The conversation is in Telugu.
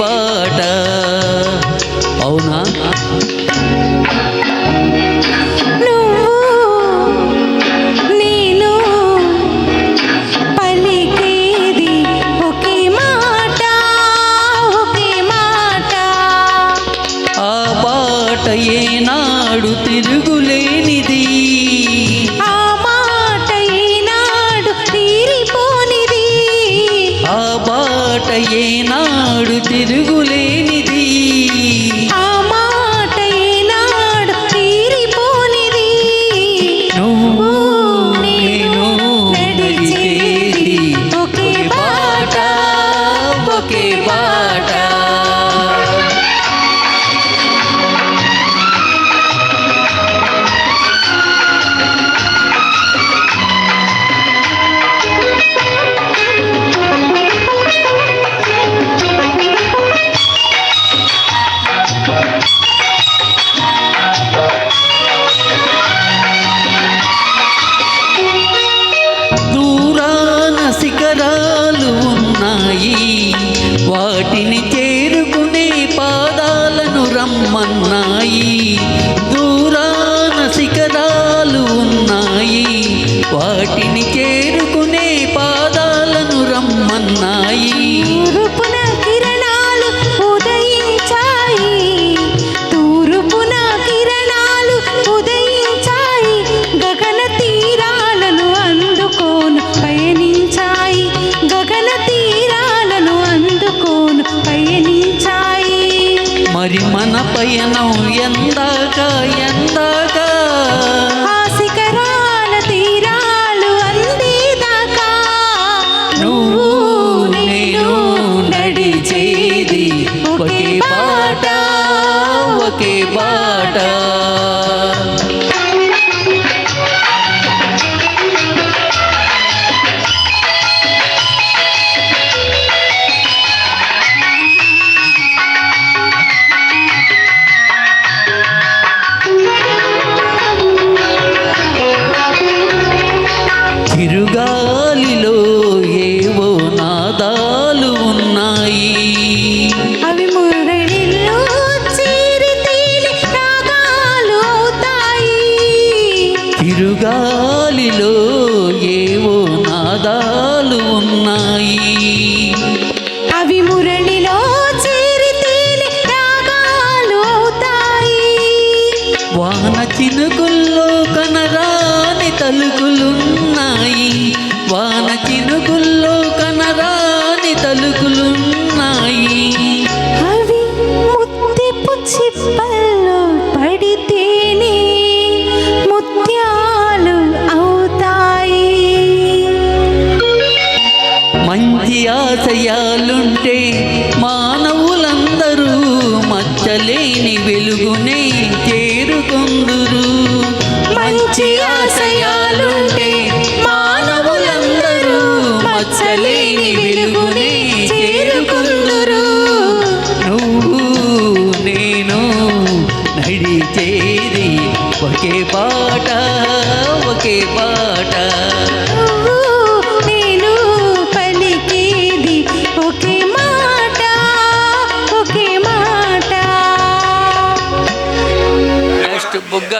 బాట. అవునా? ఏనాడు తిరుగులేనిది, ఆ మాట ఏనాడు తీరిపోనిది, ఆ బాట ఏనాడు తిరుగులేనిది, ఆ మాట ఏనాడు తీరిపోనిది. నువ్వు నేను నడిచేది ఒకే బాట, ఒకే బాట. శిఖరాలు ఉన్నాయి, వాటిని చేరుకునే పాదాలను రమ్మన్నాయి. దూరాన శిఖరాలు ఉన్నాయి, వాటిని చేరుకునే పాదాలను రమ్మన్నాయి. తూర్పున కిరణాలు ఉదయించాయి, తూర్పున కిరణాలు ఉదయించాయి, గగన తీరాలను అందుకోను పయనించాయి, గగన తీరాలను అందుకోను పయనించాయి. మరి మన పయనం ఎందాక ఎందాక, ఆ శిఖరాల తీరాలు అందేదాకా. నువ్వు నేను నడిచేది ఒకే బాట, ఒకే బాట. చిరుగాలిలో ఏవో నాదాలు ఉన్నాయి, అవి మురళిలో చేరి తేలి రాగాలు అవుతాయి. చిరుగాలిలో ఏవో నాదాలు ఉన్నాయి, అవి మురళిలో చేరి తేలి రాగాలు అవుతాయి. వాన చినుకుల్లో కనరాని తలుకులున్నాయి, వాన చినుకుల్లో కనరాని తలుకులున్నాయి. అవి ముత్యపు చిప్పల్లో పడితేనే ముత్యాలు అవుతాయి. మంచి ఆశయాలుంటే మానవులందరూ మచ్చలేని వెలుగునే చేరుకొందురు. మంచి ఆశయాలుంటే మానవులందరూ మచ్చలేని వెలుగునే చేరుకొందురు. నువ్వు నేను నడిచేది ఒకే బాట, ఒకే బాట. నేను పలికేది ఒకే మాట, ఒకే మాట. బుగ్గ